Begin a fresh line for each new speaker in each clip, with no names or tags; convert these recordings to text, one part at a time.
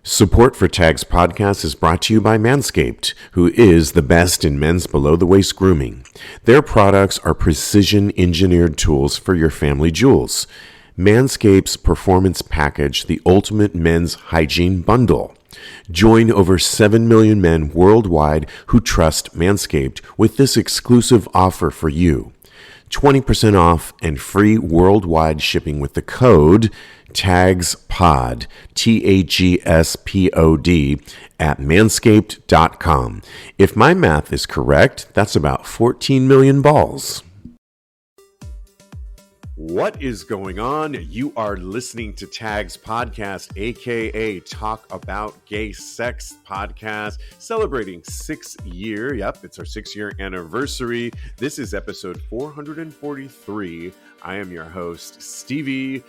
Support for Tags Podcast is brought to you by Manscaped, who is the best in men's below-the-waist grooming. Their products are precision-engineered tools for your family jewels. Manscaped's Performance Package, the ultimate men's hygiene bundle. Join over 7 million men worldwide who trust Manscaped with this exclusive offer for you. 20% off and free worldwide shipping with the code TAGSPOD, TAGSPOD, at manscaped.com. If my math is correct, that's about 14 million balls. What is going on? You are listening to Tags Podcast, aka Talk About Gay Sex Podcast, celebrating 6-year. Yep, it's our 6-year anniversary. This is episode 443. I am your host, Stevie.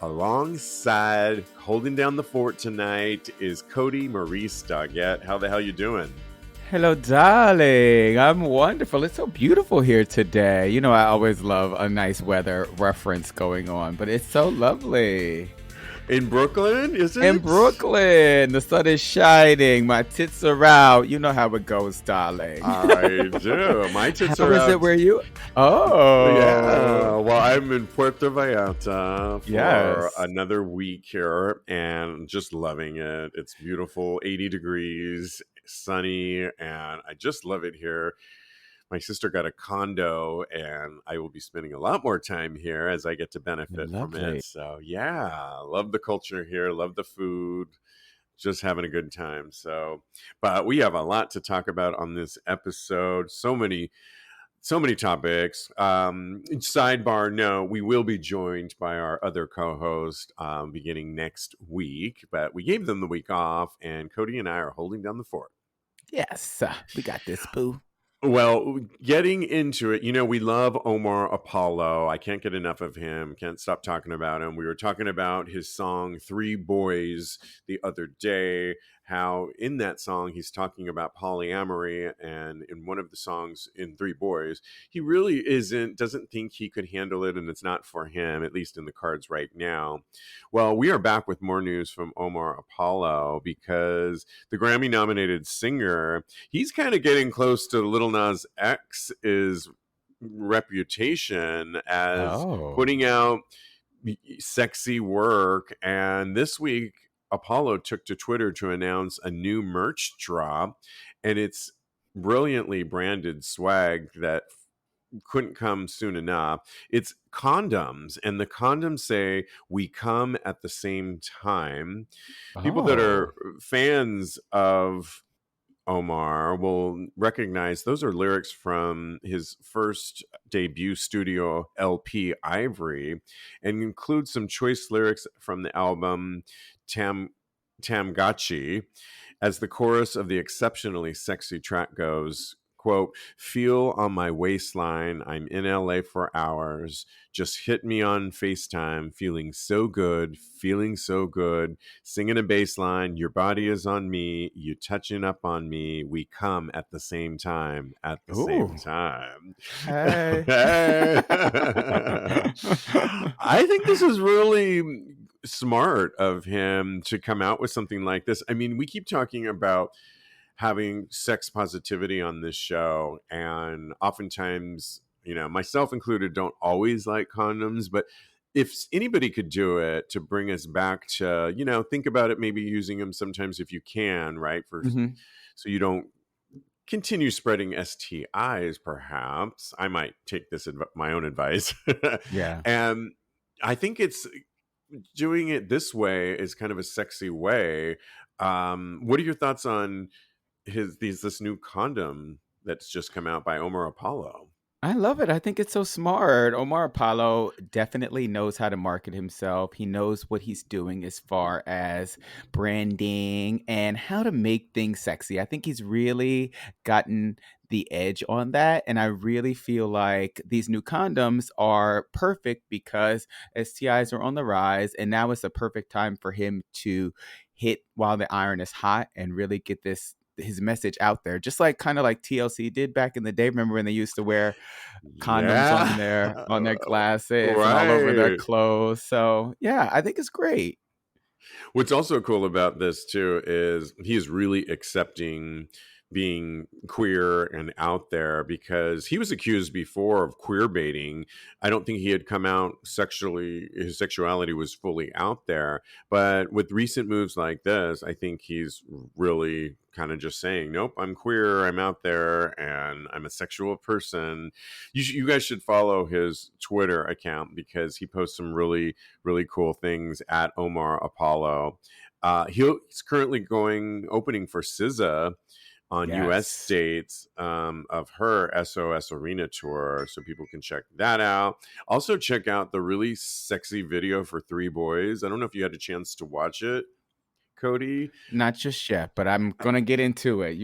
Alongside, holding down the fort tonight, is Kodi Maurice Doggette. How the hell you doing?
Hello, darling. I'm wonderful. It's so beautiful here today. You know, I always love a nice weather reference going on, but it's so lovely.
In Brooklyn, is it?
In Brooklyn. The sun is shining. My tits are out. You know how it goes, darling.
I do. My tits are out.
How is it where you? Oh.
Yeah. Well, I'm in Puerto Vallarta for another week here and just loving it. It's beautiful, 80 degrees, sunny, and I just love it here. My sister got a condo, and I will be spending a lot more time here as I get to benefit from it. So, yeah, love the culture here, love the food, just having a good time. So, but we have a lot to talk about on this episode. So many topics. Sidebar, no, we will be joined by our other co-host beginning next week, but we gave them the week off, and Kodi and I are holding down the fort.
Yes, we got this, boo.
Well, getting into it, you know, we love Omar Apollo. I can't get enough of him. Can't stop talking about him. We were talking about his song, Three Boys, the other day, how in that song he's talking about polyamory. And in one of the songs in Three Boys, he really doesn't think he could handle it. And it's not for him, at least in the cards right now. Well, we are back with more news from Omar Apollo because the Grammy-nominated singer, he's kind of getting close to Lil Nas X's reputation as putting out sexy work. And this week, Apollo took to Twitter to announce a new merch drop, and it's brilliantly branded swag that couldn't come soon enough. It's condoms, and the condoms say "we come at the same time." People that are fans of Omar will recognize those are lyrics from his first debut studio LP, Ivory, and include some choice lyrics from the album Tamagotchi. As the chorus of the exceptionally sexy track goes, quote, "Feel on my waistline, I'm in LA for hours. Just hit me on FaceTime, feeling so good, singing a bass line, your body is on me, you touching up on me, we come at the same time, same time."
Hey.
Hey. I think this is really smart of him to come out with something like this. I mean, we keep talking about having sex positivity on this show, and oftentimes, you know, myself included, don't always like condoms, but if anybody could do it to bring us back to, you know, think about it, maybe using them sometimes if you can, right? So you don't continue spreading STIs, perhaps. I might take this my own advice.
Yeah.
And I think it's doing it this way is kind of a sexy way. What are your thoughts on this new condom that's just come out by Omar Apollo?
I love it. I think it's so smart. Omar Apollo definitely knows how to market himself. He knows what he's doing as far as branding and how to make things sexy. I think he's really gotten the edge on that. And I really feel like these new condoms are perfect because STIs are on the rise. And now is the perfect time for him to hit while the iron is hot and really get his message out there, just like kind of like TLC did back in the day. Remember when they used to wear condoms on their glasses and all over their clothes? So yeah, I think it's great.
What's also cool about this too is he is really accepting being queer and out there, because he was accused before of queer baiting. I don't think he had come out sexually, his sexuality was fully out there. But with recent moves like this, I think he's really kind of just saying, nope, I'm queer, I'm out there, and I'm a sexual person. You guys should follow his Twitter account, because he posts some really, really cool things at Omar Apollo. He's currently opening for SZA on US
Yes.
dates of her SOS Arena tour. So people can check that out. Also, check out the really sexy video for Three Boys. I don't know if you had a chance to watch it, Kodi.
Not just yet, but I'm gonna get into it.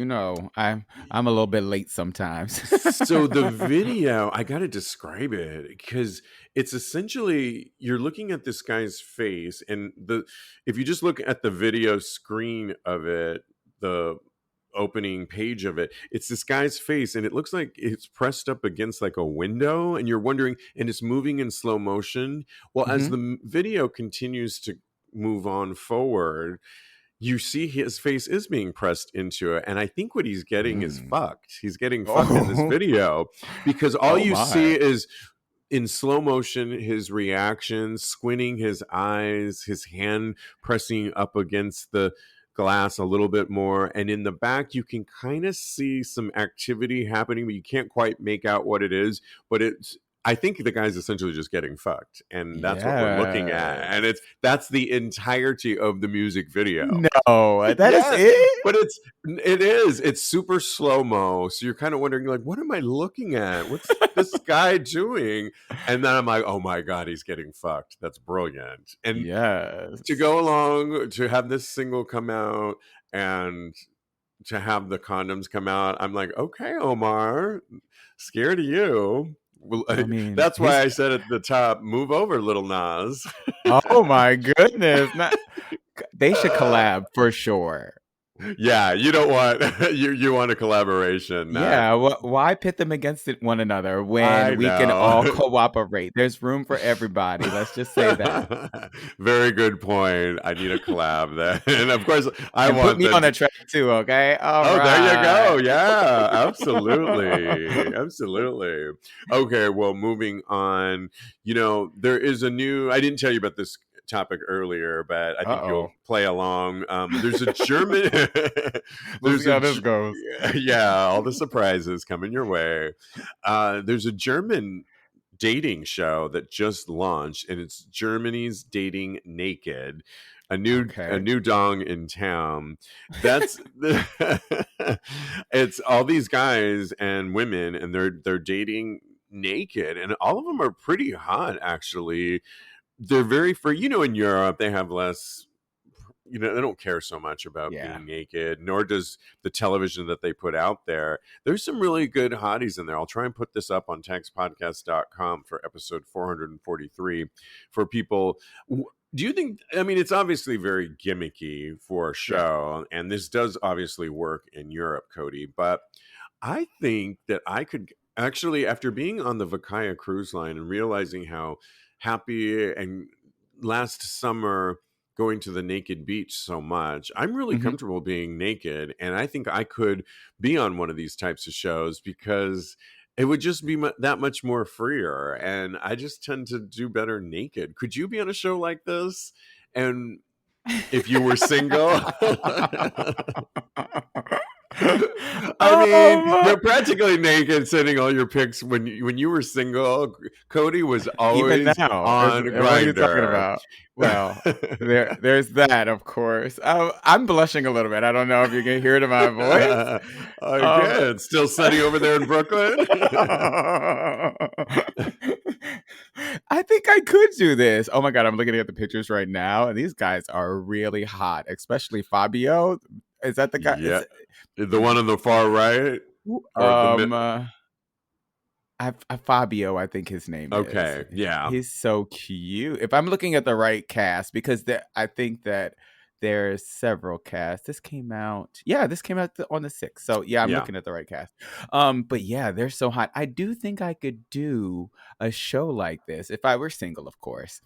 I'm a little bit late sometimes.
So the video, I got to describe it, because it's essentially you're looking at this guy's face, and the if you just look at the video screen of it, the opening page of it, it's this guy's face, and it looks like it's pressed up against like a window, and you're wondering, and it's moving in slow motion. Well, as
Mhm.
the video continues to move on forward, you see his face is being pressed into it. And I think what he's getting is
Mm.
fucked. He's getting fucked in this
Oh.
video, because all
Oh
you see
my.
is in slow motion his reactions, squinting his eyes, his hand pressing up against the glass a little bit more. And in the back, you can kind of see some activity happening, but you can't quite make out what it is. But I think the guy's essentially just getting fucked, and that's what we're looking at. And
Yes.
that's the entirety of the music video.
No, that is
Yes,
it?
but it's super slow mo. So you're kind of wondering, like, what am I looking at? What's this guy doing? And then I'm like, oh my god, he's getting fucked. That's brilliant. And to
Yes.
go along to have this single come out, and to have the condoms come out, I'm like, okay, Omar, scared of you. Well,
I mean,
that's why I said at the top, move over, little Nas.
oh my goodness. They should collab for sure.
Yeah, you don't want you want a collaboration, not.
Yeah, why pit them against one another
I
when we can all
know.
cooperate? There's room for everybody. Let's just say that.
Very good point. I need a collab then. And of course, I
And put
want
me
the.
on a track too, okay? All
Oh, there you
right.
go. Yeah, absolutely. Absolutely. Okay, well, moving on. There is a new, I didn't tell you about this topic earlier, but I think you'll
Uh-oh.
play along. There's a German,
We'll
there's
see
a,
how this goes.
yeah, all the surprises coming your way. There's a German dating show that just launched, and it's Germany's Dating Naked, a
Okay.
new dong in town. That's it's all these guys and women, and they're dating naked, and all of them are pretty hot, actually. They're very for in Europe they have less, they don't care so much about
Yeah.
being naked, nor does the television that they put out there. There's some really good hotties in there. I'll try and put this up on TAGSPodcast.com for episode 443 for people. Do you think, I mean, it's obviously very gimmicky for a
Yeah.
show, and this does obviously work in Europe, Kodi, but I think that I could actually, after being on the Vakaya cruise line and realizing how happy and last summer going to the naked beach so much, I'm really
Mhm.
comfortable being naked. And I think I could be on one of these types of shows, because it would just be that much more freer. And I just tend to do better naked. Could you be on a show like this? And if you were single? I mean,
Um,
you're practically naked, sending all your pics. When you were single, Kodi was
Even
always
now,
on
what are you talking
Grinder.
about? Well, there's that, of course. I'm blushing a little bit. I don't know if you can hear it in my voice. Um,
Good. Still sunny over there in Brooklyn.
I think I could do this. Oh my god, I'm looking at the pictures right now, and these guys are really hot, especially Fabio. Is that the guy?
Yeah, the one on the far right, or the mid.
Um, uh, Fabio, I think his name is.
Okay, yeah,
He's so cute. If I'm looking at the right cast, because I think that there's several casts. This came out, on the 6th. So yeah, I'm
yeah.
looking at the right cast. But yeah, they're so hot. I do think I could do a show like this if I were single, of course.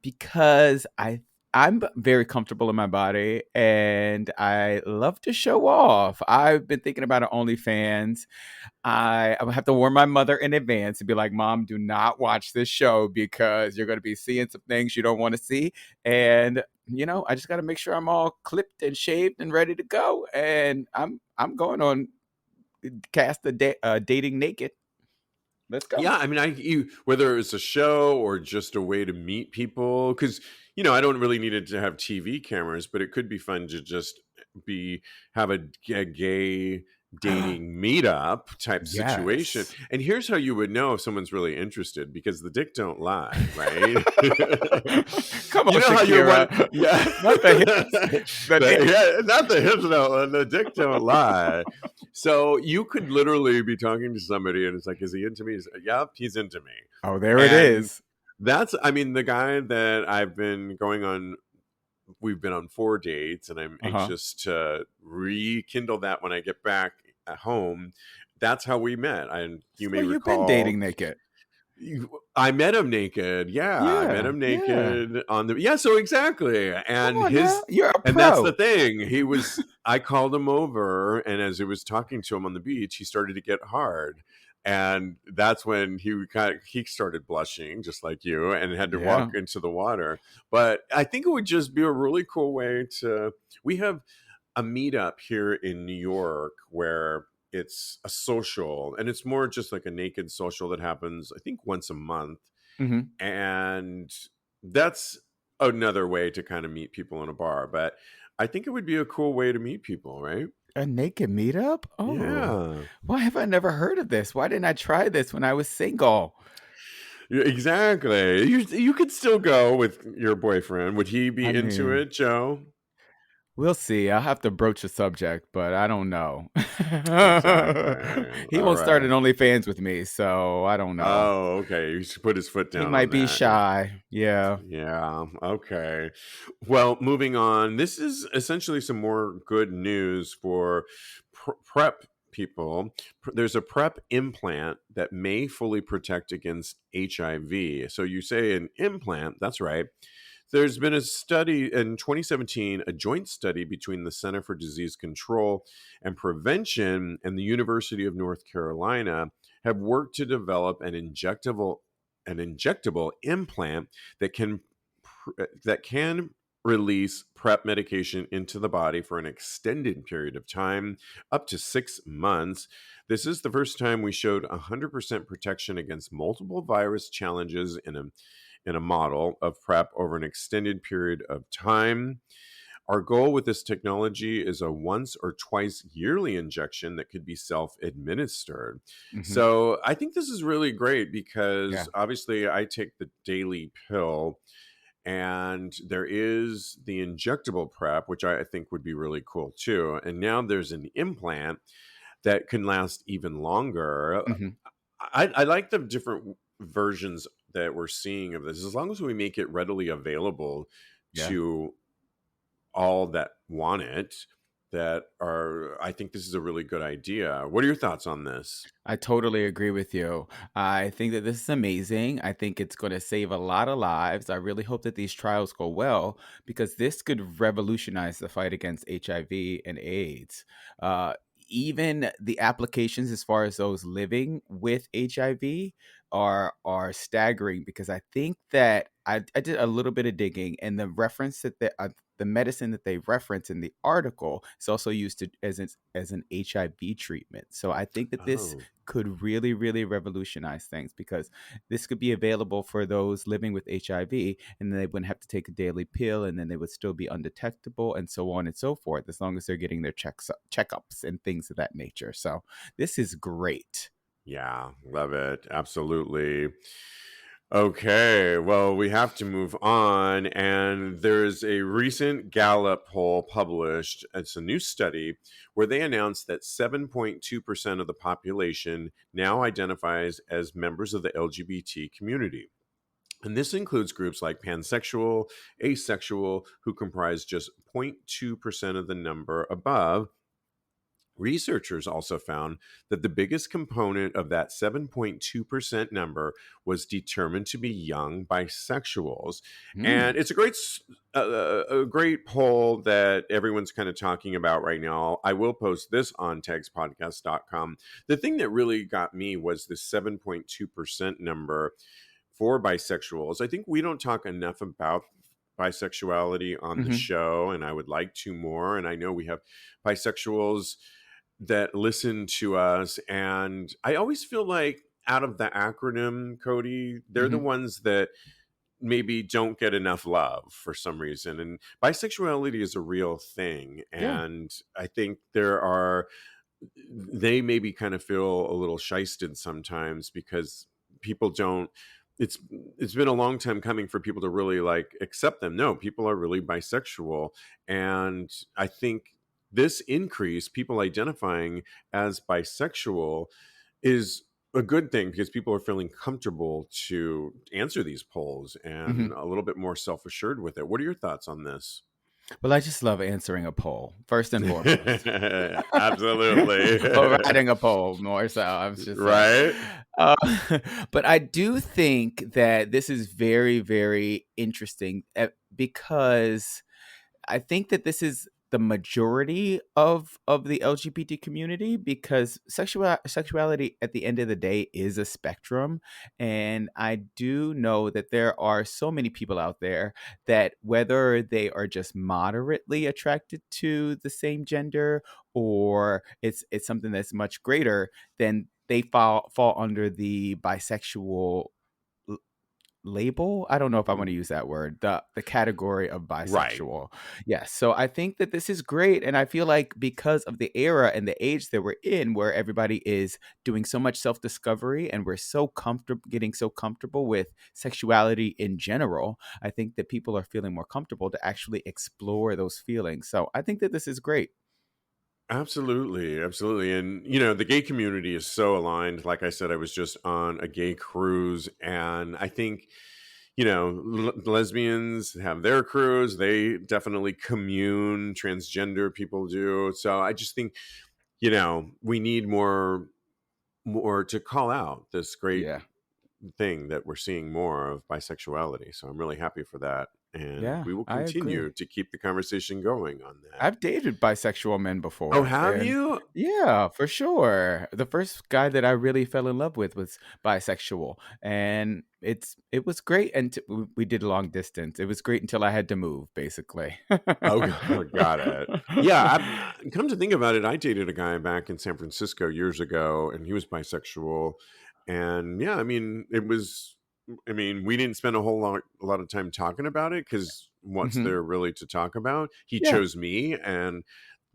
Because I'm very comfortable in my body and I love to show off. I've been thinking about an OnlyFans. I would have to warn my mother in advance and be like, Mom, do not watch this show because you're going to be seeing some things you don't want to see. And, I just got to make sure I'm all clipped and shaved and ready to go. And I'm going on cast the dating naked. Let's go.
Yeah, I mean, whether it's a show or just a way to meet people, because I don't really need it to have TV cameras, but it could be fun to just be have a gay dating meetup type situation.
Yes.
And here's how you would know if someone's really interested, because the dick don't lie, right?
Come
You
on,
know how you're one,
Shakira.
yeah,
Not the hips. The
yeah, not the hips don't, the dick don't lie. So you could literally be talking to somebody and it's like, is he into me? Yep, he's into me.
Oh, there it
And
is.
I mean, the guy that we've been on 4 dates, and I'm
Uh-huh.
anxious to rekindle that when I get back at home. That's how we met. And you
So
may
you've been
recall,
dating naked.
I met him naked. Yeah, I met
Yeah,
him
yeah.
naked on the, yeah, so exactly.
Come
And
on now. You're a
and that's the
pro.
thing. I called him over, and as I was talking to him on the beach, he started to get hard. And that's when he started blushing just like you and had to
Yeah.
walk into the water. But I think it would just be a really cool way we have a meetup here in New York where it's a social, and it's more just like a naked social that happens, I think, once a month.
Hmm.
And that's another way to kind of meet people in a bar. But I think it would be a cool way to meet people, right?
A naked meetup? Oh,
Yeah.
why have I never heard of this? Why didn't I try this when I was single?
Yeah, exactly. You could still go with your boyfriend. Would he
I
be into
mean,
it, Joe?
we'll see. I'll have to broach the subject, but I don't know.
Exactly.
He
All
won't start
right.
an OnlyFans with me, so I don't know.
Oh, okay. You should put his foot
He
down on
might be
that.
shy. Yeah.
Yeah. Okay. Well, moving on. This is essentially some more good news for PrEP people. There's a PrEP implant that may fully protect against HIV. So you say an implant, that's right. There's been a study in 2017, a joint study between the Center for Disease Control and Prevention and the University of North Carolina have worked to develop an injectable implant that can release PrEP medication into the body for an extended period of time, up to 6 months. This is the first time we showed 100% protection against multiple virus challenges in a model of PrEP over an extended period of time. Our goal with this technology is a once or twice yearly injection that could be self administered.
Hmm.
So I think this is really great
Yeah.
because obviously I take the daily pill, and there is the injectable PrEP, which I think would be really cool too. And now there's an implant that can last even longer.
Hmm.
I like the different versions that we're seeing of this, as long as we make it readily available
Yeah.
to all that want it. I think this is a really good idea. What are your thoughts on this?
I totally agree with you. I think that this is amazing. I think it's going to save a lot of lives. I really hope that these trials go well because this could revolutionize the fight against HIV and AIDS. Uh, Even the applications as far as those living with HIV are staggering because I think that I did a little bit of digging and the medicine that they reference in the article is also used as an HIV treatment. So I think that this
Oh,
could really, really revolutionize things because this could be available for those living with HIV, and then they wouldn't have to take a daily pill, and then they would still be undetectable, and so on and so forth, as long as they're getting their checkups and things of that nature. So this is great.
yeah, love it. Absolutely. Okay, well, we have to move on. And there's a recent Gallup poll published. It's a new study where they announced that 7.2% of the population now identifies as members of the LGBT community. And this includes groups like pansexual, asexual, who comprise just 0.2% of the number above, Researchers also found that the biggest component of that 7.2% number was determined to be young bisexuals. And
Mm.
it's a great poll that everyone's kind of talking about right now. I will post this on TAGSPodcast.com. The thing that really got me was the 7.2% number for bisexuals. I think we don't talk enough about bisexuality on the
Hmm.
show, and I would like to more. And I know we have bisexuals that listen to us. And I always feel like out of the acronym, Kodi, they're the
Hmm.
ones that maybe don't get enough love for some reason. And bisexuality is a real thing.
Yeah.
And I think they maybe kind of feel a little shysted sometimes because people don't it's it's been a long time coming for people to really like accept them. No, people are really bisexual. And I think this increase, people identifying as bisexual, is a good thing because people are feeling comfortable to answer these polls and
Hmm.
a little bit more self-assured with it. What are your thoughts on this?
Well, I just love answering a poll, first and foremost. Or
Absolutely.
writing a poll, more so, I was just saying.
Right?
Uh, but I do think that this is very, very interesting, because I think that this is the majority of the LGBT community, because sexuality at the end of the day is a spectrum, and I do know that there are so many people out there that, whether they are just moderately attracted to the same gender, or it's something that's much greater, then they fall under the bisexual label. I don't know if I want to use that word. The category of
Right.
bisexual. Yes. So I think that this is great, and I feel like because of the era and the age that we're in, where everybody is doing so much self-discovery and we're so comfortable, getting so comfortable with sexuality in general, I think that people are feeling more comfortable to actually explore those feelings. So I think that this is great.
Absolutely, absolutely. And the gay community is so aligned. Like I said, I was just on a gay cruise, and I think lesbians have their cruise. They definitely commune. Transgender people do. So I just think we need more to call out this great
Yeah.
thing that we're seeing more of bisexuality. So I'm really happy for that. And
Yeah,
we will
I agree.
continue to keep the conversation going on that.
I've dated bisexual men
Oh,
before,
have
and
you?
yeah, for sure. The first guy that I really fell in love with was bisexual, and it was great. And we did long distance. It was great until I had to move, basically.
Oh, got it. Yeah, come to think about it, I dated a guy back in San Francisco years ago, and he was bisexual. And yeah, I mean, we didn't spend a lot of time talking about it because what's
Hmm.
there really to talk about? He
Yeah,
chose me, and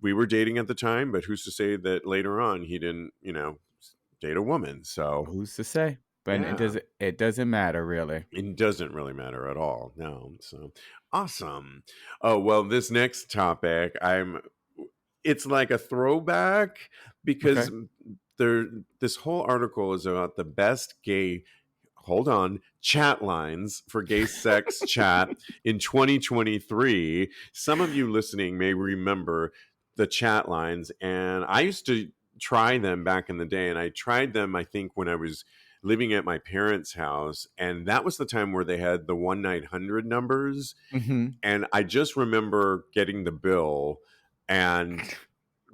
we were dating at the time, but who's to say that later on he didn't, date a woman? So
who's to say? But
yeah.
it doesn't matter really.
It doesn't really matter at all. No. So awesome. Oh, well, this next topic, it's like a throwback because
Okay.
this whole article is about the best gay, hold on, chat lines for gay sex chat in 2023. Some of you listening may remember the chat lines, and I used to try them back in the day, and I tried them, I think, when I was living at my parents' house, and that was the time where they had the 1-900 numbers.
Hmm.
And I just remember getting the bill and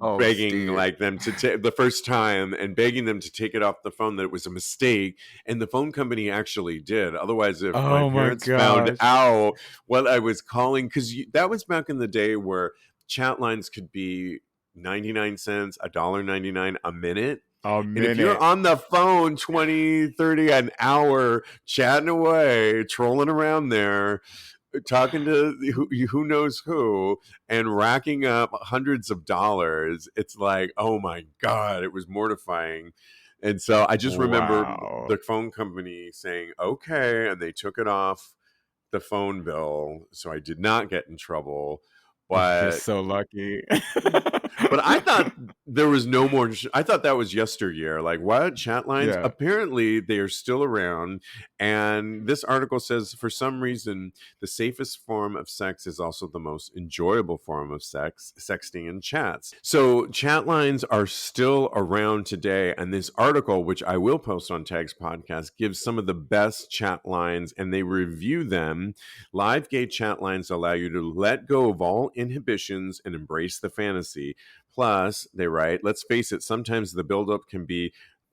Oh,
begging
Steve.
like them to take the first time and begging them to take it off the phone, that it was a mistake. And the phone company actually did. Otherwise, if my
Oh my
parents found
gosh.
out what I was calling, because that was back in the day where chat lines could be 99 cents, $1.99 a minute.
A
And if you're
minute.
on the phone 20, 30 an hour, chatting away, trolling around there, talking to who knows who, and racking up hundreds of dollars, it's like, oh my God, it was mortifying. And so I just remember
Wow.
the phone company saying, okay, and they took it off the phone bill. So I did not get in trouble.
You're
but
so lucky.
but I thought there was no more. I thought that was yesteryear. Like, what? Chat lines?
Yeah.
Apparently, they are still around. And this article says for some reason, the safest form of sex is also the most enjoyable form of sex, sexting and chats. So, chat lines are still around today. And this article, which I will post on Tags Podcast, gives some of the best chat lines and they review them. Live gay chat lines allow you to let go of all inhibitions and embrace the fantasy. Plus, they write, let's face it, sometimes the buildup can be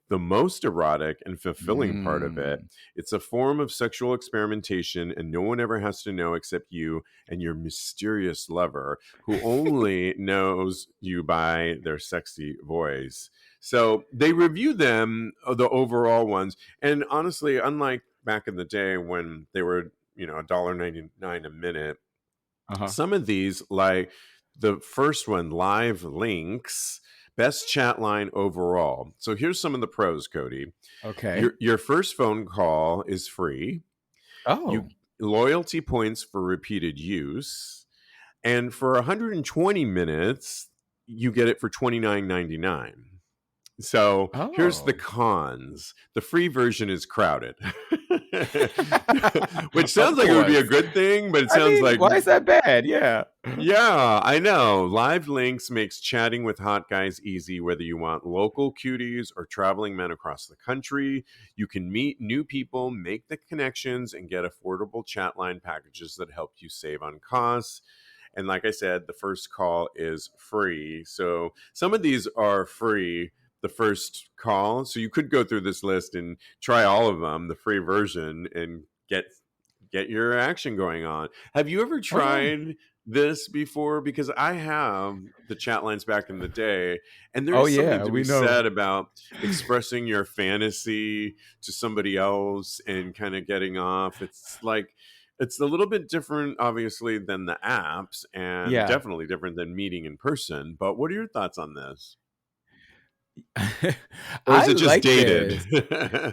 the most erotic and fulfilling part of it. It's a form of sexual experimentation, and no one ever has to know except you and your mysterious lover, who only knows you by their sexy voice. So they review them, the overall ones. And honestly, unlike back in the day when they were, $1.99 a minute, some of these, like the first one, Live Links, best chat line overall. So here's some of the pros, Kodi.
Okay.
Your first phone call is free.
Oh.
Loyalty points for repeated use. And for 120 minutes, you get it for $29.99. So here's the cons. The free version is crowded, which sounds like it would be a good thing, but it sounds like,
why is that bad? Yeah.
Yeah, I know. Live Links makes chatting with hot guys easy, whether you want local cuties or traveling men across the country. You can meet new people, make the connections, and get affordable chat line packages that help you save on costs. And like I said, the first call is free. So some of these are free, the first call. So you could go through this list and try all of them, the free version, and get your action going on. Have you ever tried this before? Because I have the chat lines back in the day, and there is something to be said about expressing your fantasy to somebody else and kind of getting off. It's like, it's a little bit different, obviously, than the apps, and definitely different than meeting in person. But what are your thoughts on this? Or is it just dated?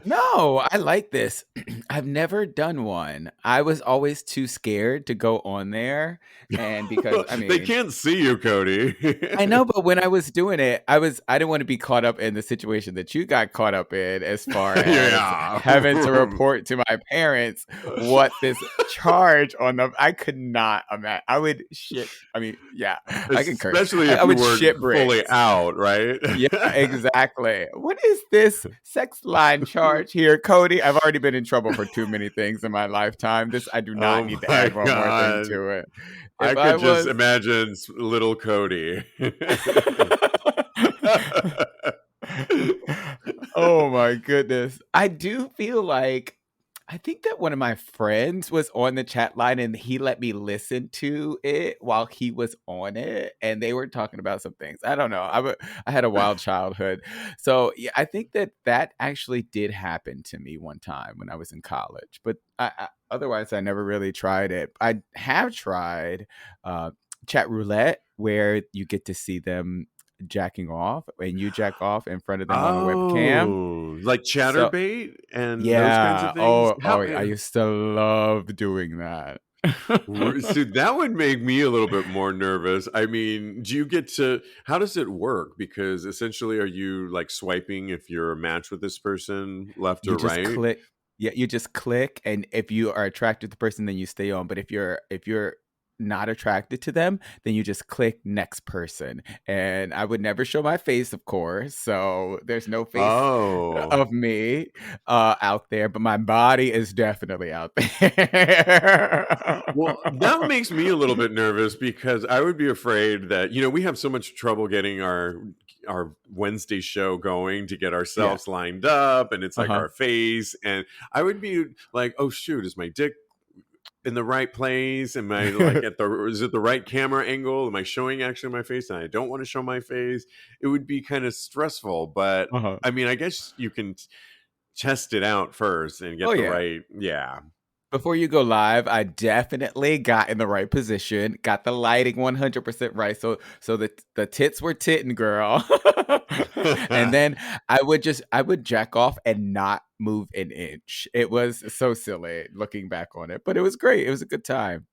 No, I like this. I've never done one. I was always too scared to go on there. And because,
they can't see you, Kodi.
I know, but when I was doing it, I didn't want to be caught up in the situation that you got caught up in, as far as having to report to my parents what this charge on them. I could not imagine. I would shit. I can curse.
Especially if you weren't fully out, right?
Yeah, exactly. What is this sex line charge here, Kodi? I've already been in trouble for too many things in my lifetime. I do not need to add one more thing to it.
I could just imagine little Kodi.
Oh my goodness. I do feel like, I think that one of my friends was on the chat line and he let me listen to it while he was on it, and they were talking about some things. I don't know. I had a wild childhood. So yeah, I think that actually did happen to me one time when I was in college, but otherwise I never really tried it. I have tried chat roulette, where you get to see them jacking off and you jack off in front of them on a webcam,
like chatterbait and those kinds of things.
I used to love doing that.
So that would make me a little bit more nervous. I mean, how does it work? Because essentially, are you like swiping if you're a match with this person, left or right?
You just click, and if you are attracted to the person, then you stay on. But if you're not attracted to them, then you just click next person. And I would never show my face, of course, so there's no face of me out there, but my body is definitely out there.
Well, that makes me a little bit nervous, because I would be afraid that, we have so much trouble getting our Wednesday show going to get ourselves lined up, and it's like our face, and I would be like, oh shoot, is my dick in the right place? Am I like is it the right camera angle? Am I showing actually my face? And I don't want to show my face. It would be kind of stressful, but I mean, I guess you can test it out first and get right. Yeah.
Before you go live, I definitely got in the right position, got the lighting 100% right. So the tits were titting, girl. And then I would jack off and not move an inch. It was so silly looking back on it, but it was great. It was a good time.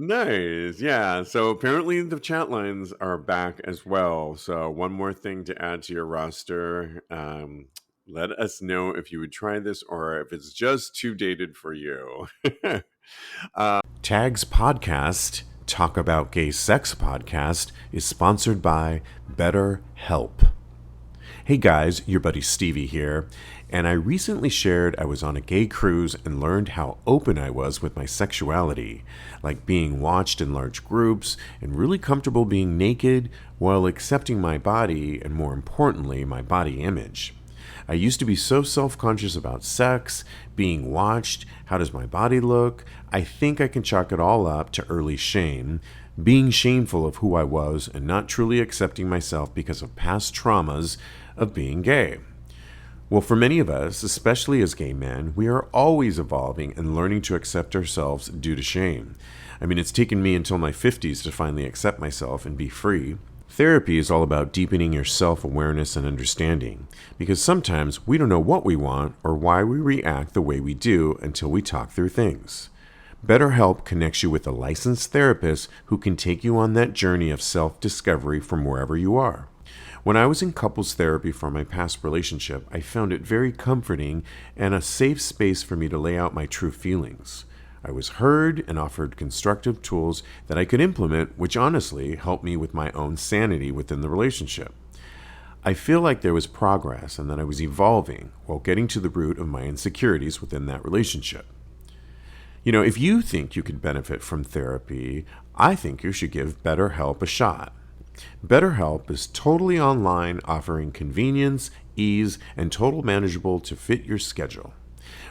Nice. Yeah. So apparently the chat lines are back as well. So one more thing to add to your roster. Let us know if you would try this or if it's just too dated for you. Tags Podcast, Talk About Gay Sex Podcast, is sponsored by BetterHelp. Hey guys, your buddy Stevie here, and I recently shared I was on a gay cruise and learned how open I was with my sexuality, like being watched in large groups and really comfortable being naked while accepting my body and, more importantly, my body image. I used to be so self-conscious about sex, being watched, how does my body look? I think I can chalk it all up to early shame, being shameful of who I was and not truly accepting myself because of past traumas of being gay. Well, for many of us, especially as gay men, we are always evolving and learning to accept ourselves due to shame. I mean, it's taken me until my 50s to finally accept myself and be free. Therapy is all about deepening your self-awareness and understanding, because sometimes we don't know what we want or why we react the way we do until we talk through things. BetterHelp connects you with a licensed therapist who can take you on that journey of self-discovery from wherever you are. When I was in couples therapy for my past relationship, I found it very comforting and a safe space for me to lay out my true feelings. I was heard and offered constructive tools that I could implement, which honestly helped me with my own sanity within the relationship. I feel like there was progress and that I was evolving while getting to the root of my insecurities within that relationship. You know, if you think you could benefit from therapy, I think you should give BetterHelp a shot. BetterHelp is totally online, offering convenience, ease, and total manageable to fit your schedule.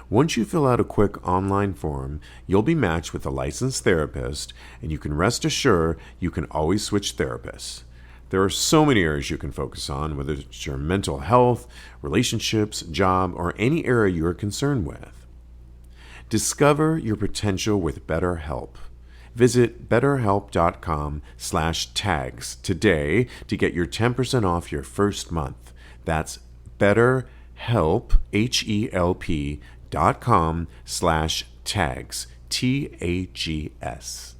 Once you fill out a quick online form, you'll be matched with a licensed therapist, and you can rest assured you can always switch therapists. There are so many areas you can focus on, whether it's your mental health, relationships, job, or any area you are concerned with. Discover your potential with BetterHelp. Visit betterhelp.com/tags today to get your 10% off your first month. That's betterhelp, HELP.com/tags, TAGS.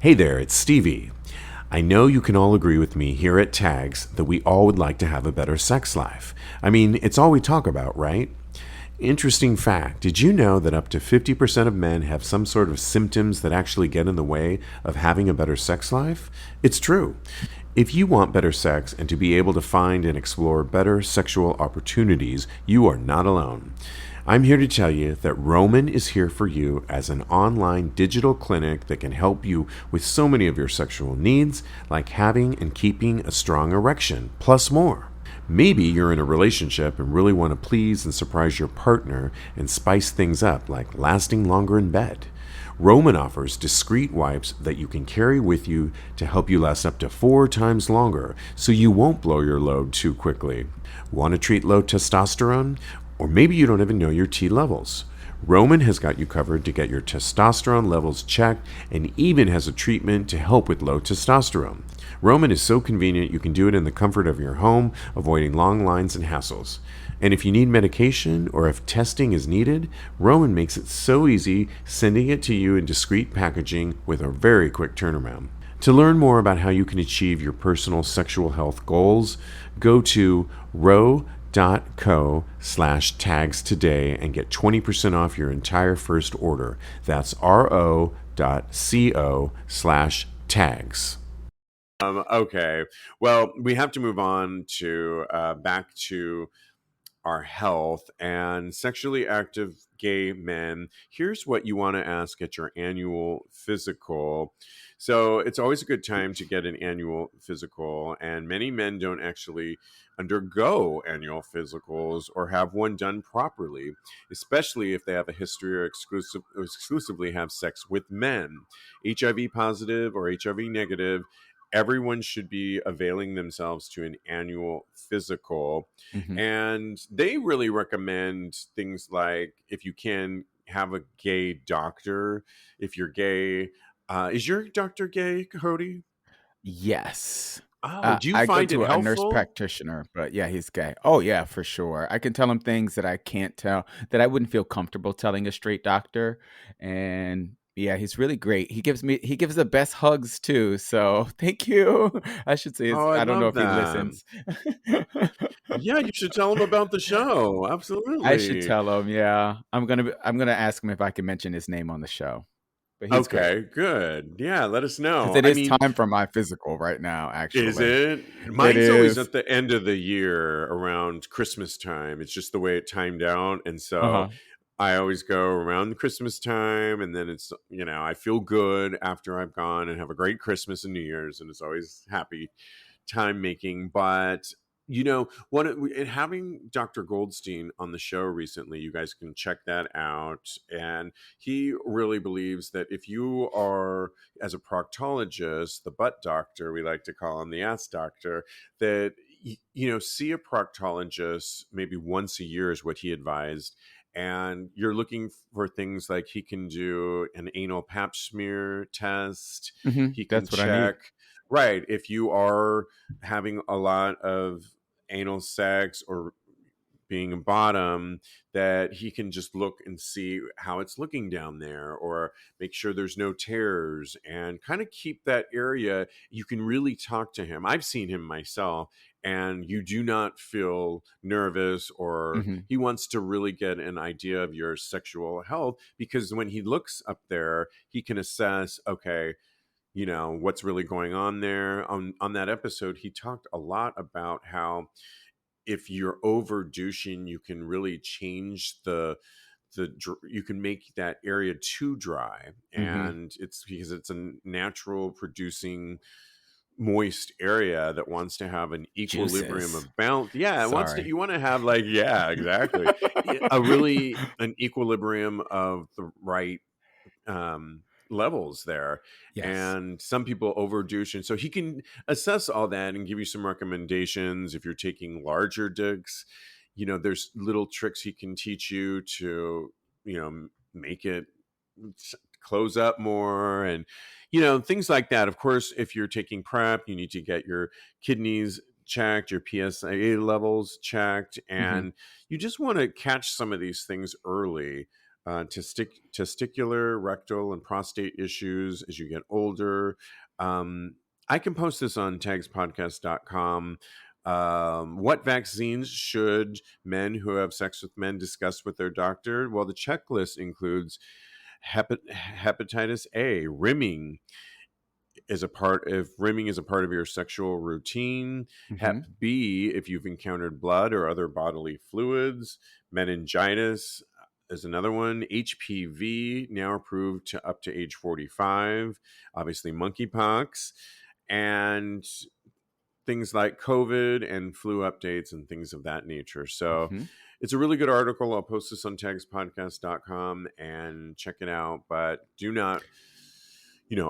Hey there, it's Stevie. I know you can all agree with me here at Tags that we all would like to have a better sex life. I mean, it's all we talk about, right? Interesting fact, did you know that up to 50% of men have some sort of symptoms that actually get in the way of having a better sex life? It's true. If you want better sex and to be able to find and explore better sexual opportunities, you are not alone. I'm here to tell you that Roman is here for you as an online digital clinic that can help you with so many of your sexual needs, like having and keeping a strong erection, plus more. Maybe you're in a relationship and really want to please and surprise your partner and spice things up, like lasting longer in bed. Roman offers discreet wipes that you can carry with you to help you last up to 4 times longer so you won't blow your load too quickly. Want to treat low testosterone? Or maybe you don't even know your T levels. Roman has got you covered to get your testosterone levels checked and even has a treatment to help with low testosterone. Roman is so convenient you can do it in the comfort of your home, avoiding long lines and hassles. And if you need medication or if testing is needed, Roman makes it so easy, sending it to you in discreet packaging with a very quick turnaround. To learn more about how you can achieve your personal sexual health goals, go to ro.co/tags today and get 20% off your entire first order. That's ro.co/tags. Okay. Well, we have to move on to back to our health and sexually active gay men. Here's what you want to ask at your annual physical. So it's always a good time to get an annual physical, and many men don't actually undergo annual physicals or have one done properly, especially if they have a history or exclusively have sex with men. HIV positive or HIV negative, everyone should be availing themselves to an annual physical.
Mhm.
And they really recommend things like, if you can, have a gay doctor. If you're gay, is your doctor gay, Cody?
Yes.
Oh, do you
I go
find it
to a nurse
helpful?
practitioner, but yeah, he's gay. Oh yeah, for sure. I can tell him things that I can't tell that I wouldn't feel comfortable telling a straight doctor, and Yeah, he's really great. He gives the best hugs too. So thank you. I should say
Oh, I
I don't know
love
if he
that.
listens.
Yeah, you should tell him about the show.
I should
Absolutely.
tell him. Yeah, I'm gonna ask him if I can mention his name on the show. But he's great
Okay, good. Yeah, let us
because
know.
it
I
is
mean,
time for my physical right now.
is
Actually,
it?
it
Mine's always
is.
at the end of the year around Christmas time. It's just the way it timed out. And
Uh
so
huh.
I always go around Christmas time. And then it's, I feel good after I've gone and have a great Christmas and New Year's. And it's always happy time making. But having Dr. Goldstein on the show recently, you guys can check that out. And he really believes that if you are, as a proctologist, the butt doctor, we like to call him the ass doctor, that see a proctologist maybe once a year is what he advised. And you're looking for things like he can do an anal pap smear test. He can
That's what I need.
check, right, if you are having a lot of anal sex or being a bottom, that he can just look and see how it's looking down there, or make sure there's no tears, and kind of keep that area. You can really talk to him. I've seen him myself, and you do not feel nervous, or
Hmm.
he wants to really get an idea of your sexual health, because when he looks up there, he can assess, okay, what's really going on there. On that episode, he talked a lot about how if you're over douching, you can really change you can make that area too dry,
Hmm.
and it's because it's a natural producing moist area that wants to have an equilibrium
Juices.
of balance. Yeah, it wants to.
Sorry.
You want to have, like, yeah, exactly, a really an equilibrium of the right um, levels there.
Yes.
And some people over douche. And so he can assess all that and give you some recommendations. If you're taking larger dicks, there's little tricks he can teach you to, make it close up more, and, things like that. Of course, if you're taking PrEP, you need to get your kidneys checked, your PSA levels checked,
Hmm.
and you just want to catch some of these things early. Testicular, rectal, and prostate issues as you get older. Um, I can post this on TAGSPodcast.com. What vaccines should men who have sex with men discuss with their doctor? Well, the checklist includes hepatitis A, rimming is a part of your sexual routine.
Hmm.
Hep B, if you've encountered blood or other bodily fluids. Meningitis is another one. HPV, now approved to up to age 45. Obviously, monkeypox, and things like COVID and flu updates and things of that nature. So
Hmm.
it's a really good article. I'll post this on tagspodcast.com and check it out. But do not,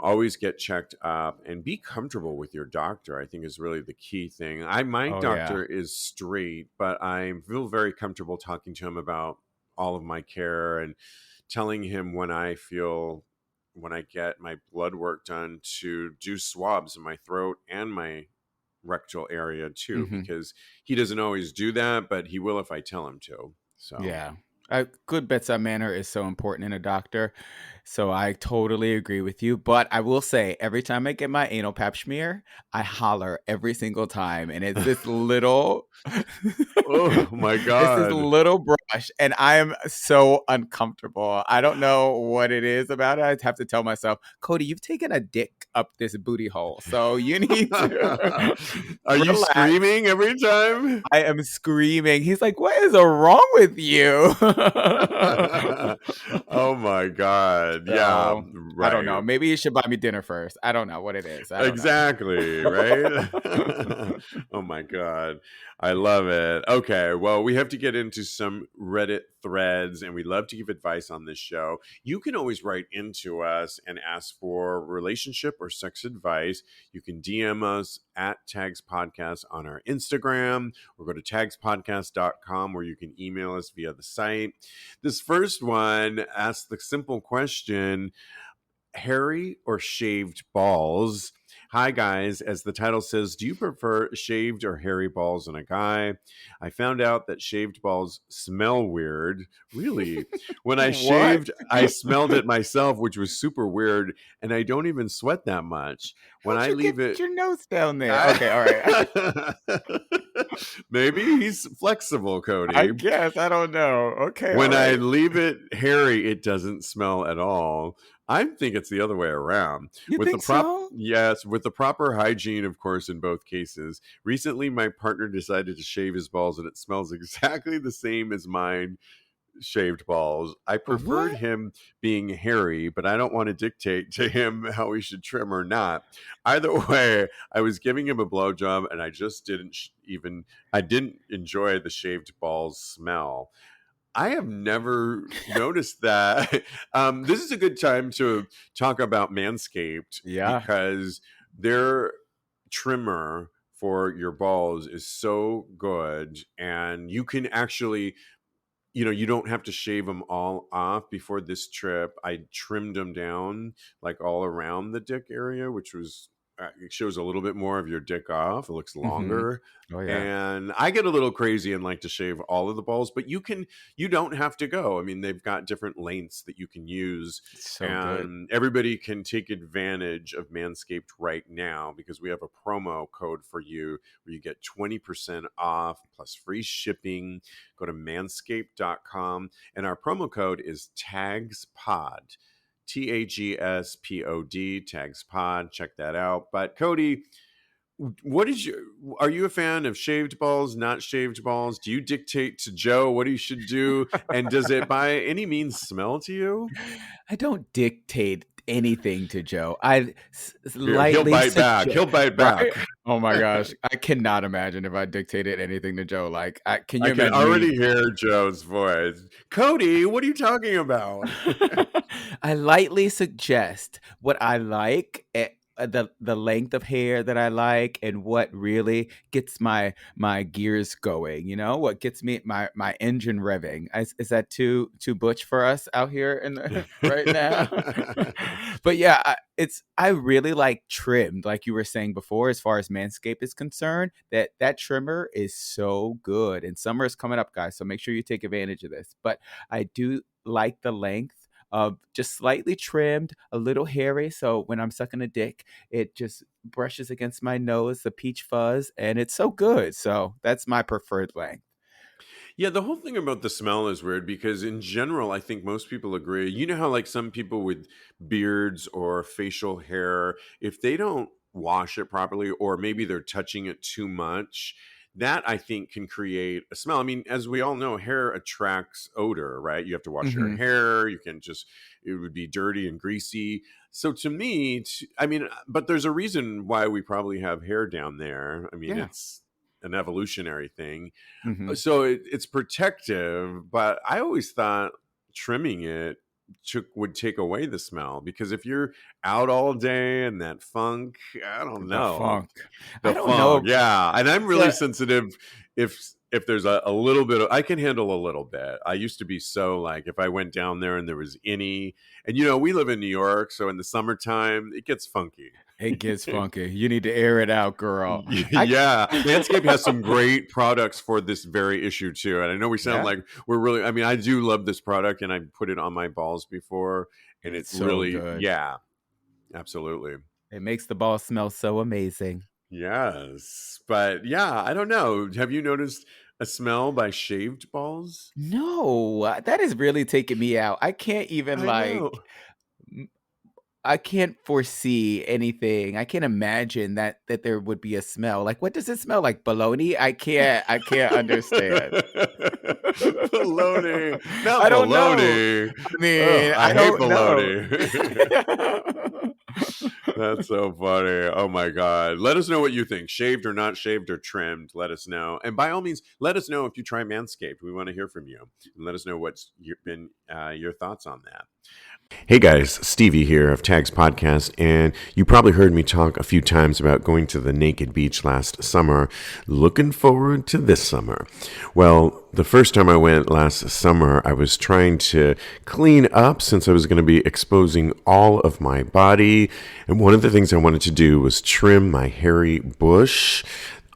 always get checked up and be comfortable with your doctor, I think, is really the key thing. My
Oh yeah.
doctor is straight, but I feel very comfortable talking to him about all of my care, and telling him when I get my blood work done, to do swabs in my throat and my rectal area too,
Hmm.
because he doesn't always do that, but he will if I tell him to. So,
Yeah. A good bedside manner is so important in a doctor. So I totally agree with you. But I will say, every time I get my anal pap smear, I holler every single time. And it's this little,
oh my
it's this
God.
little brush. And I am so uncomfortable. I don't know what it is about it. I have to tell myself, Kodi, you've taken a dick up this booty hole. So you need to
Are you
relax.
screaming every time?
I am screaming. He's like, "What is wrong with you?"
Oh my God. Yeah,
So, I don't know.
right.
Maybe you should buy me dinner first. I don't know what it is. I don't know.
Exactly, right? Oh my God. I love it. Okay, well, we have to get into some Reddit threads, and we love to give advice on this show. You can always write into us and ask for relationship or sex advice. You can DM us at Tags Podcast on our Instagram, or go to tagspodcast.com, where you can email us via the site. This first one asks the simple question: hairy or shaved balls? Hi, guys. As the title says, do you prefer shaved or hairy balls in a guy? I found out that shaved balls smell weird. Really? When I
What?
shaved, I smelled it myself, which was super weird. And I don't even sweat that much. When
How'd
I
you get
leave it,
your nose down there? Okay, all right.
I... maybe he's flexible,
I
Kodi.
guess. I don't know. Okay, all
When I
right.
leave it hairy, it doesn't smell at all. I think it's the other way around.
You think so?
With the proper hygiene, of course, in both cases. Recently, my partner decided to shave his balls, and it smells exactly the same as mine shaved balls. I preferred
What?
him being hairy, but I don't want to dictate to him how he should trim or not. Either way, I was giving him a blowjob, and I just I didn't enjoy the shaved balls smell. I have never noticed that. This is a good time to talk about Manscaped
Yeah.
because their trimmer for your balls is so good, and you can actually, you don't have to shave them all off. Before this trip, I trimmed them down like all around the dick area, which was it shows a little bit more of your dick off. It looks
Mm-hmm.
longer.
Oh yeah.
And I get a little crazy and like to shave all of the balls, but you don't have to go. I mean, they've got different lengths that you can use,
So good.
and everybody can take advantage of Manscaped right now because we have a promo code for you where you get 20% off plus free shipping. Go to manscaped.com, and our promo code is TAGSPOD. TAGSPOD, TAGSPOD. Check that out. But Kodi, are you a fan of shaved balls, not shaved balls? Do you dictate to Joe what he should do? And does it by any means smell to you?
I don't dictate anything to Joe. I
He'll
lightly
bite back.
suggest,
He'll bite
right?
back.
Oh my gosh, I cannot imagine if I dictated anything to Joe. Like, can you
I can
imagine me?
already hear Joe's voice. Kodi, what are you talking about?
I lightly suggest what I like, the length of hair that I like, and what really gets my gears going. You know, what gets me my engine revving. Is that too butch for us out here in the, right now? But yeah, I really like trimmed, like you were saying before, as far as Manscaped is concerned. That trimmer is so good, and summer is coming up, guys. So make sure you take advantage of this. But I do like the length of just slightly trimmed, a little hairy. So when I'm sucking a dick, it just brushes against my nose, the peach fuzz, and it's so good. So that's my preferred length.
Yeah, the whole thing about the smell is weird because in general, I think most people agree. You know how like some people with beards or facial hair, if they don't wash it properly or maybe they're touching it too much, that I think can create a smell. I mean, as we all know, hair attracts odor, right? You have to wash your
Hmm.
hair, it would be dirty and greasy. So to me, I mean, but there's a reason why we probably have hair down there. I mean,
Yeah.
it's an evolutionary thing,
Hmm.
so it's protective, but I always thought trimming it would take away the smell because if you're out all day and that funk, I don't
The
know.
funk. I
The
don't
funk,
know.
yeah. And I'm really
So
sensitive if there's a little bit of, I can handle a little bit. I used to be so like if I went down there and there was any, and we live in New York, so in the summertime it gets funky.
it gets funky. You need to air it out, girl. I
Yeah, Manscaped has some great products for this very issue too. And I know we sound
yeah,
like we're really, I mean, I do love this product and I put it on my balls before and it
it's so
really,
good.
yeah, absolutely.
It makes the ball smell so amazing.
Yes. But yeah, I don't know. Have you noticed a smell by shaved balls?
No, that is really taking me out. I can't even
I
like
know.
I can't foresee anything. I can't imagine that there would be a smell. Like, what does it smell like? Bologna? I can't understand.
Baloney. Not
I don't know.
baloney.
I
Oh,
mean,
I
I
hate
don't know.
baloney. That's so funny. Oh my God. Let us know what you think. Shaved or not shaved or trimmed. Let us know. And by all means, let us know if you try Manscaped. We want to hear from you. And let us know what's been your thoughts on that. Hey guys, Stevie here of TAGSPodcast, and you probably heard me talk a few times about going to the naked beach last summer. Looking forward to this summer. Well, the first time I went last summer, I was trying to clean up since I was going to be exposing all of my body, and one of the things I wanted to do was trim my hairy bush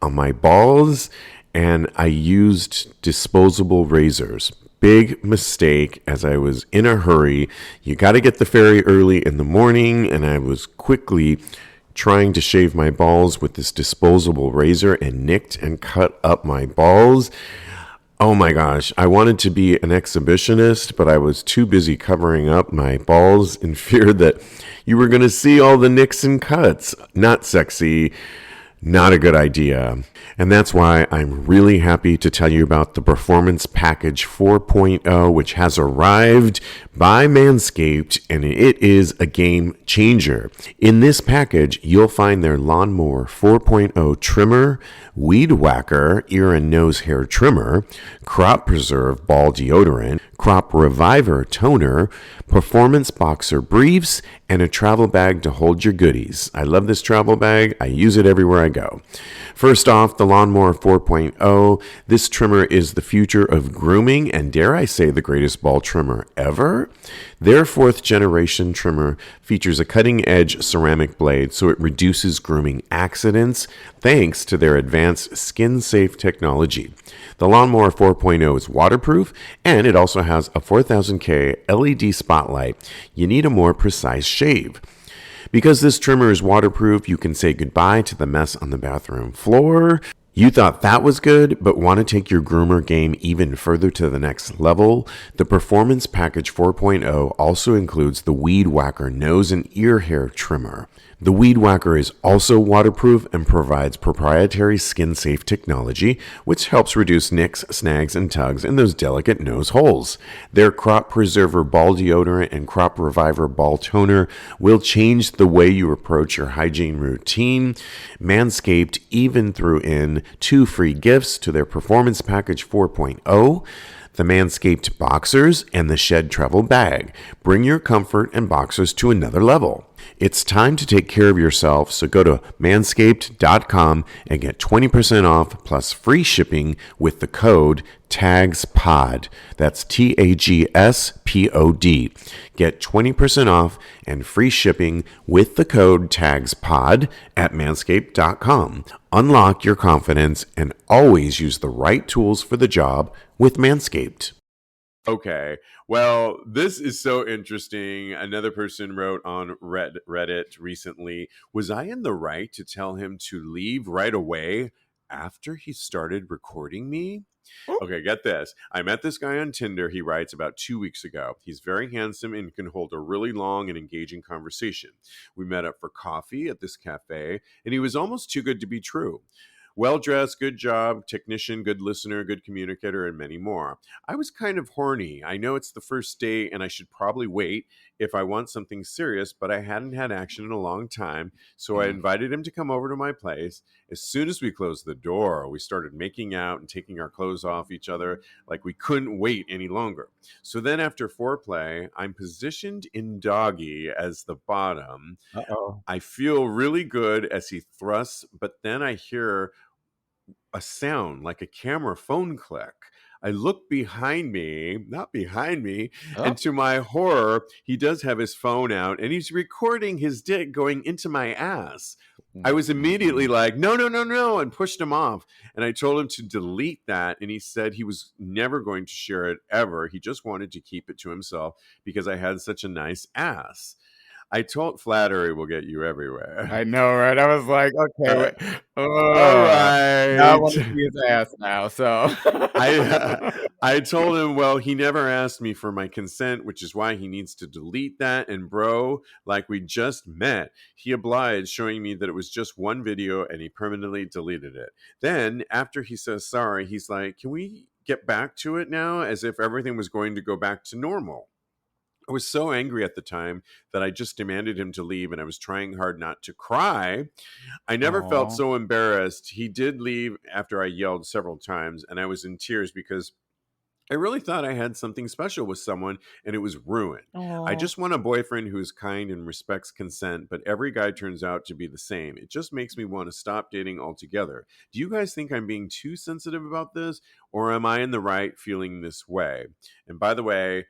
on my balls, and I used disposable razors. Big mistake as I was in a hurry. You got to get the ferry early in the morning, and I was quickly trying to shave my balls with this disposable razor and nicked and cut up my balls. Oh my gosh, I wanted to be an exhibitionist, but I was too busy covering up my balls in fear that you were going to see all the nicks and cuts. Not sexy. Not a good idea. And that's why I'm really happy to tell you about the Performance Package 4.0, which has arrived by Manscaped, and it is a game changer. In this package, you'll find their Lawnmower 4.0 trimmer, Weed Whacker ear and nose hair trimmer, Crop Preserve ball deodorant, Crop Reviver toner, Performance Boxer briefs, and a travel bag to hold your goodies. I love this travel bag. I use it everywhere I go. First off, the Lawnmower 4.0. This trimmer is the future of grooming and, dare I say, the greatest ball trimmer ever. Their fourth generation trimmer features a cutting edge ceramic blade, so it reduces grooming accidents thanks to their advanced skin safe technology. The Lawnmower 4.0 is waterproof, and it also has a 4000K LED spotlight. You need a more precise shave. Because this trimmer is waterproof, you can say goodbye to the mess on the bathroom floor. You thought that was good, but want to take your groomer game even further to the next level? The Performance Package 4.0 also includes the Weed Whacker nose and ear hair trimmer. The Weed Whacker is also waterproof and provides proprietary skin-safe technology, which helps reduce nicks, snags, and tugs in those delicate nose holes. Their Crop Preserver ball deodorant and Crop Reviver ball toner will change the way you approach your hygiene routine. Manscaped even threw in 2 free gifts to their Performance Package 4.0. The Manscaped Boxers and the Shed Travel Bag. Bring your comfort and boxers to another level. It's time to take care of yourself, so go to manscaped.com and get 20% off plus free shipping with the code TAGSPOD. That's TAGSPOD. Get 20% off and free shipping with the code TAGSPOD at manscaped.com. Unlock your confidence and always use the right tools for the job with Manscaped. Okay, well, this is so interesting. Another person wrote on Reddit recently, was I in the right to tell him to leave right away after he started recording me? Okay, get this. I met this guy on Tinder, he writes, about 2 weeks ago. He's very handsome and can hold a really long and engaging conversation. We met up for coffee at this cafe, and he was almost too good to be true. Well dressed, good job, technician, good listener, good communicator, and many more. I was kind of horny. I know it's the first date and I should probably wait if I want something serious, but I hadn't had action in a long time, so I invited him to come over to my place. As soon as we closed the door, we started making out and taking our clothes off each other like we couldn't wait any longer. So then after foreplay, I'm positioned in doggy as the bottom.
Uh-oh.
I feel really good as he thrusts, but then I hear a sound like a camera phone click. I look behind me, not behind me, and to my horror, he does have his phone out and he's recording his dick going into my ass. I was immediately like, no, no, no, no, and pushed him off. And I told him to delete that. And he said he was never going to share it ever. He just wanted to keep it to himself because I had such a nice ass. I told flattery will get you everywhere.
I know, right? I was like, okay, wait.
All
Now I
right.
want to see his ass now. So
I told him, well, he never asked me for my consent, which is why he needs to delete that. And bro, like we just met, he obliged, showing me that it was just one video and he permanently deleted it. Then after he says sorry, he's like, can we get back to it now? As if everything was going to go back to normal. I was so angry at the time that I just demanded him to leave, and I was trying hard not to cry. I never felt
Aw.
so embarrassed. He did leave after I yelled several times, and I was in tears because I really thought I had something special with someone and it was ruined. I
Oh.
just want a boyfriend who's kind and respects consent, but every guy turns out to be the same. It just makes me want to stop dating altogether. Do you guys think I'm being too sensitive about this, or am I in the right feeling this way? And by the way,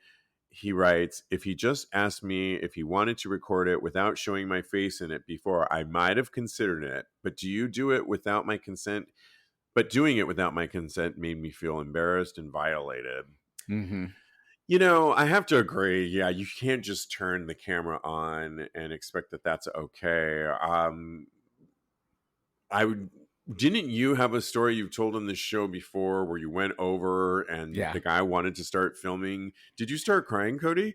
he writes, if he just asked me if he wanted to record it without showing my face in it before, I might have considered it. But do you do it without my consent? But doing it without my consent made me feel embarrassed and violated.
Mm-hmm.
I have to agree. Yeah, you can't just turn the camera on and expect that that's okay. I would. Didn't you have a story you've told on this show before where you went over and
Yeah.
the guy wanted to start filming? Did you start crying, Kodi?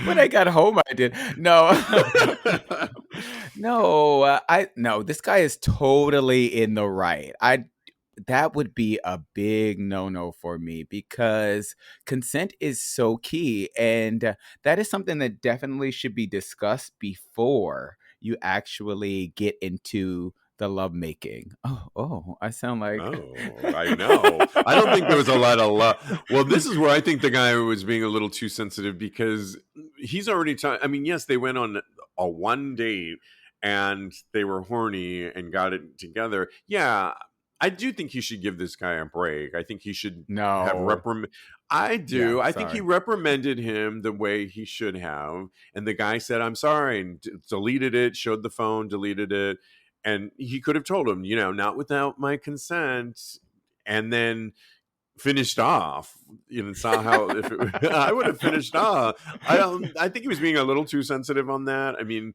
When I got home, I did. No, no, no. This guy is totally in the right. That would be a big no-no for me because consent is so key, and that is something that definitely should be discussed before you actually get into the lovemaking. I sound like
Oh, I know. I don't think there was a lot of love. Well, this is where I think the guy was being a little too sensitive because he's already I mean, yes, they went on a one date and they were horny and got it together. Yeah, I do think he should give this guy a break. I think he should have
No.
I
Yeah,
do. I think he
sorry.
reprimanded him the way he should have. And the guy said, I'm sorry, and deleted it, showed the phone, deleted it. And he could have told him, not without my consent, and then finished off. Saw how if it, I would have finished off. I don't. I think he was being a little too sensitive on that. I mean,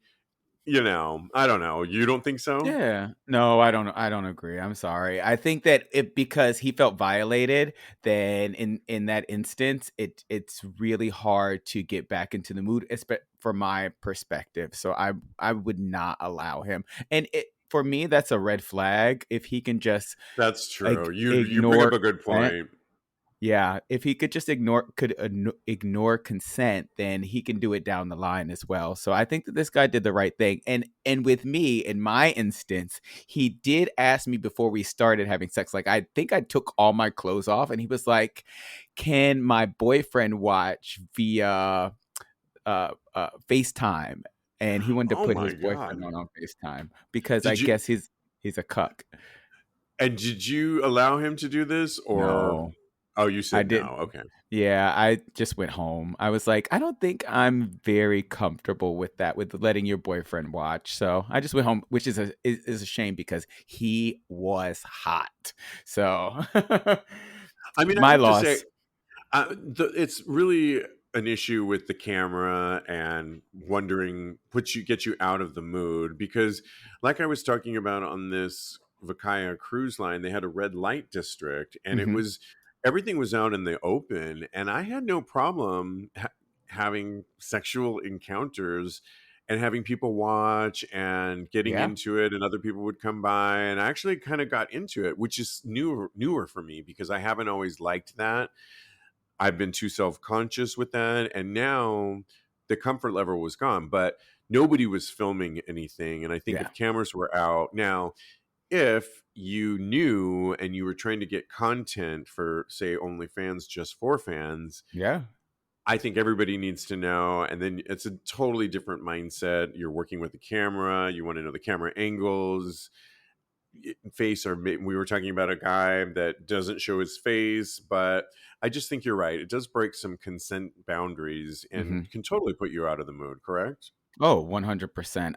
I don't know. You don't think so?
Yeah. No, I don't agree. I'm sorry. I think that because he felt violated, then in that instance, it's really hard to get back into the mood, from my perspective. So I would not allow him. And for me, that's a red flag. If he can just
That's true. You bring up
ignore
a good
consent.
point.
Yeah, if he could just ignore consent, then he can do it down the line as well. So I think that this guy did the right thing. And with me, in my instance, he did ask me before we started having sex. Like, I think I took all my clothes off, and he was like, "Can my boyfriend watch via FaceTime?" And he wanted to
Oh
put
my
his boyfriend
god!
on FaceTime because I
Did you
guess he's a cuck.
and did you allow him to do this, or
No,
oh, you
I
said
did.
no? Okay.
Yeah, I just went home. I was like, I don't think I'm very comfortable with that, with letting your boyfriend watch. So I just went home, which is a shame because he was hot. So
I mean, I
my
have to say,
loss.
it's really an issue with the camera and wondering get you out of the mood because, like I was talking about on this Vakaya cruise line, they had a red light district and
Hmm.
everything was out in the open, and I had no problem having sexual encounters and having people watch and getting
Yeah,
into it, and other people would come by, and I actually kind of got into it, which is newer for me because I haven't always liked that. I've been too self-conscious with that, and now the comfort level was gone, but nobody was filming anything, and I think
yeah,
if cameras were out now, if you knew and you were trying to get content for, say, OnlyFans just for fans,
yeah,
I think everybody needs to know, and then it's a totally different mindset. You're working with the camera, you want to know the camera angles, face, or we were talking about a guy that doesn't show his face, but I just think you're right. It does break some consent boundaries
hmm
and can totally put you out of the mood, correct?
Oh, 100%.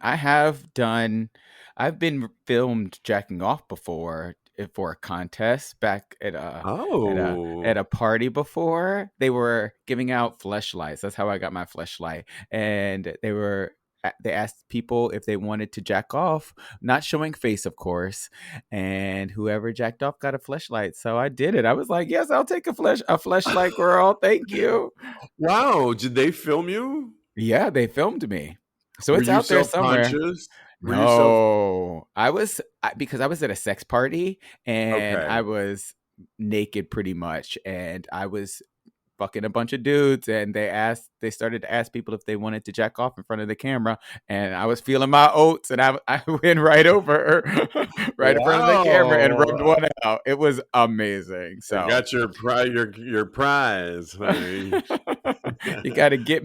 I've been filmed jacking off before, for a contest back at
Oh,
a party before. They were giving out fleshlights. That's how I got my fleshlight. And they asked people if they wanted to jack off, not showing face, of course. And whoever jacked off got a fleshlight. So I did it. I was like, "Yes, I'll take a fleshlight, girl. Thank you."
wow. Did they film you?
Yeah, they filmed me. So
Were
it's
you
out there somewhere.
self-conscious? Were you self
No, because I was at a sex party and
Okay.
I was naked pretty much, and I was fucking a bunch of dudes, and they started to ask people if they wanted to jack off in front of the camera, and I was feeling my oats, and I went right over right in front of the camera and rubbed one out. It was amazing. So
you got your prize, honey.
You gotta get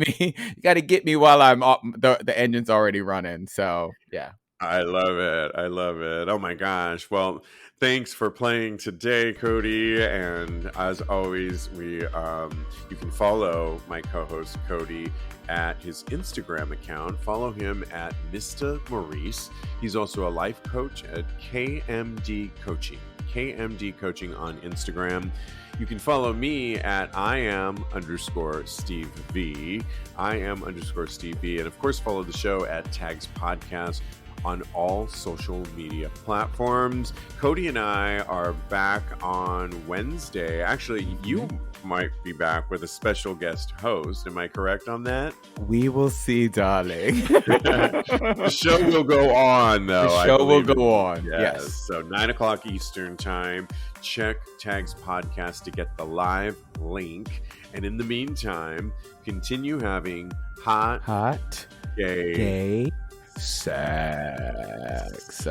me while I'm the engine's already running. So yeah.
I love it. I love it. Oh my gosh. Well, thanks for playing today, Kodi. And as always, you can follow my co-host Kodi at his Instagram account. Follow him at Mr. Maurice. He's also a life coach at KMD Coaching on Instagram. You can follow me at @Iam_Steve V. @Steve V. And of course, follow the show at TAGSPodcast on all social media platforms. Kodi and I are back on Wednesday. Actually, you might be back with a special guest host. Am I correct on that?
We will see, darling.
The show will go on, though.
The show will go on. Yes.
So 9:00 Eastern time. Check Tags Podcast to get the live link. And in the meantime, continue having hot,
gay sex.